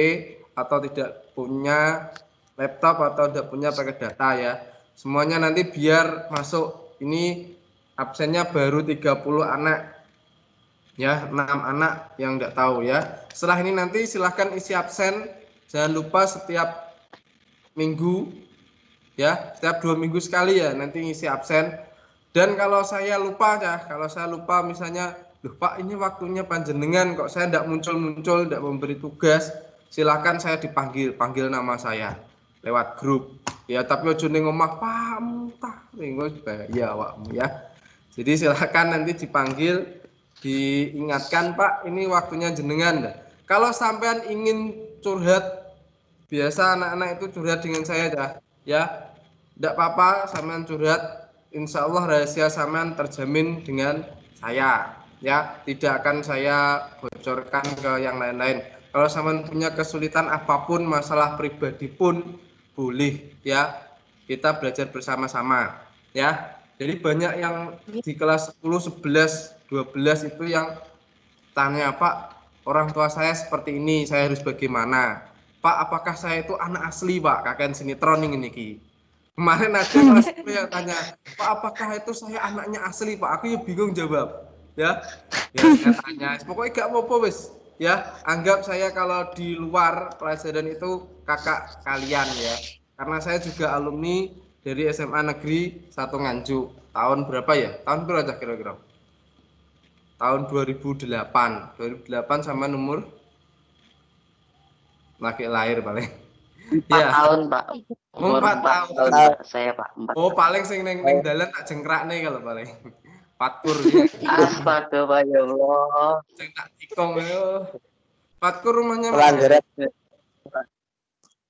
[SPEAKER 1] atau tidak punya laptop atau tidak punya paket data ya. Semuanya nanti biar masuk. Ini absennya baru 30 anak ya, 6 anak yang enggak tahu ya. Setelah ini nanti silahkan isi absen, jangan lupa setiap minggu ya, setiap 2 minggu sekali ya nanti ngisi absen. Dan kalau saya lupa misalnya, loh Pak ini waktunya panjenengan kok saya enggak muncul-muncul, enggak memberi tugas, silahkan saya panggil nama saya lewat grup ya, tapi ojo ning omah Pak muntah minggu ya awakmu ya. Jadi silakan nanti dipanggil, diingatkan Pak ini waktunya jenengan. Kalau sampean ingin curhat, biasa anak-anak itu curhat dengan saya ya, tidak apa-apa sampean curhat, insya Allah rahasia sampean terjamin dengan saya ya, tidak akan saya bocorkan ke yang lain-lain. Kalau sampean punya kesulitan apapun, masalah pribadi pun boleh ya, kita belajar bersama-sama ya. Jadi banyak yang di kelas 10, 11, 12 itu yang tanya, Pak, orang tua saya seperti ini, saya harus bagaimana? Pak, apakah saya itu anak asli, Pak? Kakek sinetron ini Ki. Kemarin ada kelas 10 yang tanya, Pak, apakah itu saya anaknya asli, Pak? Aku ya bingung jawab. Ya saya tanya, pokoknya gak apa-apa wis. Ya, anggap saya kalau di luar pelajaran itu kakak kalian ya. Karena saya juga alumni dari SMA Negeri 1 Nganjuk. Tahun berapa ya? Tahun berapa kira-kira? Tahun 2008 sama nomor laki lahir paling.
[SPEAKER 4] 4
[SPEAKER 1] ya.
[SPEAKER 4] tahun Pak.
[SPEAKER 1] 4 tahun.
[SPEAKER 4] Saya Pak. 4.
[SPEAKER 1] Oh paling sing neng dalan tak jengkrak nih kalau paling. Patkur.
[SPEAKER 4] Astaga Pak ya Allah.
[SPEAKER 1] Sing tak tikong yo. Patkur rumahnya
[SPEAKER 6] Pelanggaran.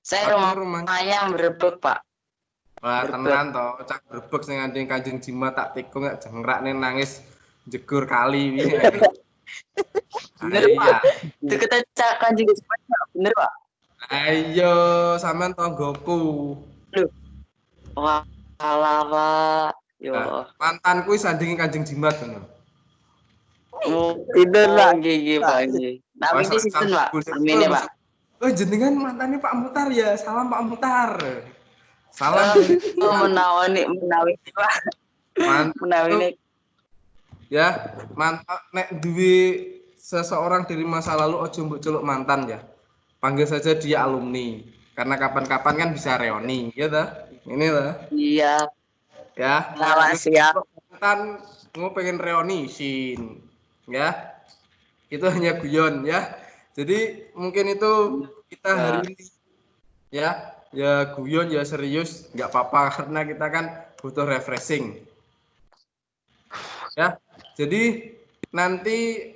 [SPEAKER 4] Saya rumahnya Brebek Pak.
[SPEAKER 1] Wah tenan toh, cak Brebek sing ngandeng Kanjeng Jimat tak tikung tak jengkrak nih nangis jegur kali wingi.
[SPEAKER 4] Bener Pak. Deket aja Kanjeng Jimat bener Pak.
[SPEAKER 1] Ayo sampean tonggoku.
[SPEAKER 4] Loh. Wah, salah Pak. Yo.
[SPEAKER 1] Mantanku sandingi Kanjeng Jimat ngono.
[SPEAKER 4] Pinter Pak, nggih Pak nggih. Nah, ini sistem Pak. Amin ya Pak.
[SPEAKER 1] Oh jenengan mantannya Pak Mutar ya, salam Pak Mutar. Salam.
[SPEAKER 4] Menawi Pak. Menawi
[SPEAKER 1] ya, mantap nek duwe seseorang dari masa lalu ojo mbok celuk mantan ya. Panggil saja dia alumni. Karena kapan-kapan kan bisa reuni, ya ta? Ini lah.
[SPEAKER 4] Iya.
[SPEAKER 1] Ya.
[SPEAKER 4] Salah siap.
[SPEAKER 1] Mantan mau pengen reuni sin ya. Itu hanya guyon ya. Jadi mungkin itu kita hari ini ya guyon ya serius nggak apa-apa karena kita kan butuh refreshing ya. Jadi nanti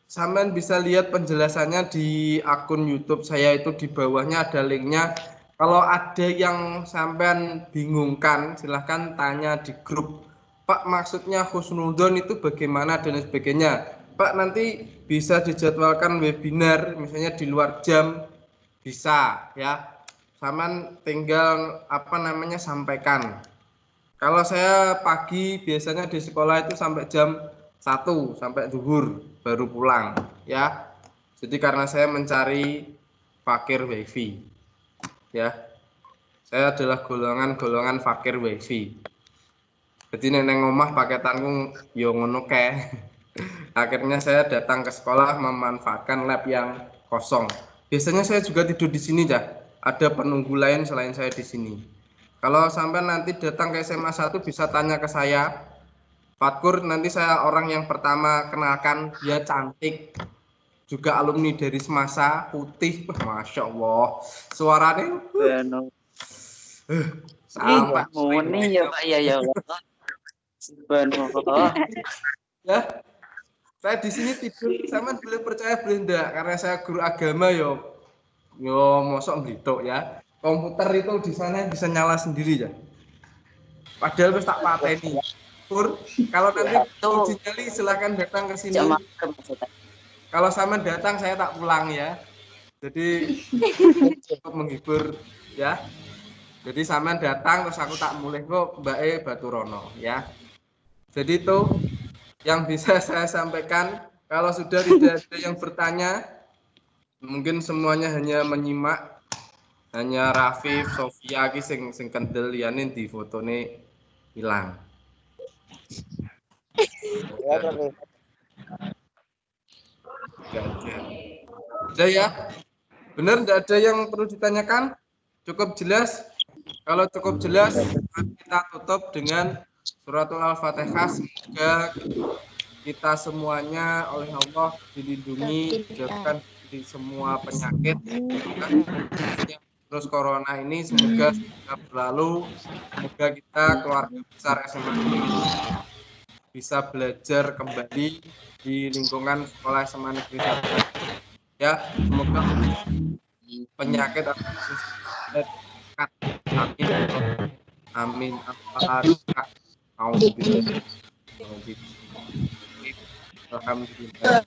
[SPEAKER 1] sampean bisa lihat penjelasannya di akun YouTube saya, itu di bawahnya ada linknya. Kalau ada yang sampean bingungkan silahkan tanya di grup, Pak maksudnya husnudzon itu bagaimana dan sebagainya. Pak nanti bisa dijadwalkan webinar misalnya di luar jam, bisa ya, sampean tinggal sampaikan. Kalau saya pagi biasanya di sekolah itu sampai jam 1 sampai zuhur baru pulang ya. Jadi karena saya mencari fakir wifi ya, saya adalah golongan fakir wifi. Jadi neneng omah paketanku yo ngono kae. Akhirnya saya datang ke sekolah memanfaatkan lab yang kosong. Biasanya saya juga tidur di sini ya. Ada penunggu lain selain saya di sini. Kalau sampai nanti datang ke SMA 1 bisa tanya ke saya. Fatkur, nanti saya orang yang pertama kenalkan, dia cantik. Juga alumni dari Semasa, putih, Masya Allah. Suaranya sampai
[SPEAKER 4] Muni ya Pak ya Allah. Subhanallah.
[SPEAKER 1] Ya. Saya di sini tidur, sama boleh percaya boleh enggak, karena saya guru agama yo mosok gitu ya. Komputer itu di sana bisa nyala sendiri ya. Padahal harus tak pateni. Pur, kalau nanti uji nyali silakan datang ke sini. Kalau sama datang saya tak pulang ya. Jadi untuk menghibur ya. Jadi sama datang terus aku tak mulih kok Mbak Baturono ya. Jadi itu yang bisa saya sampaikan. Kalau sudah tidak ada yang bertanya, mungkin semuanya hanya menyimak. Hanya Rafif, Sofia ki sing kendel liyane di fotone hilang. Udah ya? Benar tidak ada yang perlu ditanyakan? Cukup jelas? Kalau cukup jelas, kita tutup dengan suratul Al-Fatihah. Semoga kita semuanya oleh Allah dilindungi, dijauhkan dari semua penyakit. Terus corona ini semoga sudah berlalu. Semoga kita keluarga besar SMA ini bisa belajar kembali di lingkungan sekolah SMA Negeri 1. Ya, semoga penyakit amin. Alhamdulillah.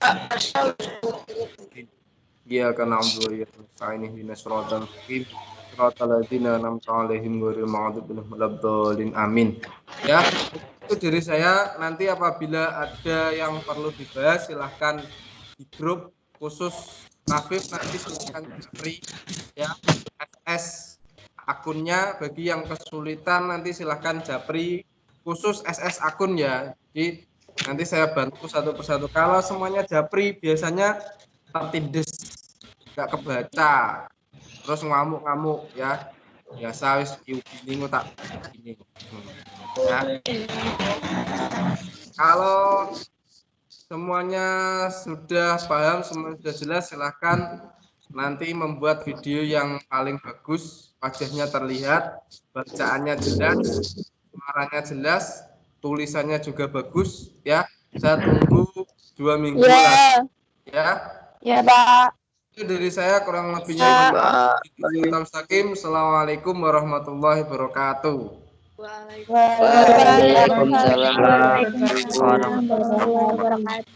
[SPEAKER 1] Ya karena Alhamdulillah ini binasrotan kim rotaladina nam salihim guril ma'adubin melabdolin amin. Ya, itu dari saya. Nanti apabila ada yang perlu dibahas silahkan di grup khusus Rafif, nanti silahkan free ya. SS akunnya, bagi yang kesulitan nanti silahkan japri khusus SS akun ya. Jadi nanti saya bantu satu persatu. Kalau semuanya japri biasanya tertindes, nggak kebaca, terus ngamuk-ngamuk ya. Biasa wis ini tak ini. Ya. Kalau semuanya sudah paham, semuanya sudah jelas, silahkan nanti membuat video yang paling bagus, wajahnya terlihat, bacaannya jelas, suaranya jelas, tulisannya juga bagus ya. Saya tunggu 2 minggu lagi ya.
[SPEAKER 2] Ya, Pak.
[SPEAKER 1] Itu dari saya, kurang lebihnya Assalamualaikum warahmatullahi wabarakatuh.
[SPEAKER 4] Waalaikumsalam.
[SPEAKER 2] Waalaikumsalam warahmatullahi wabarakatuh.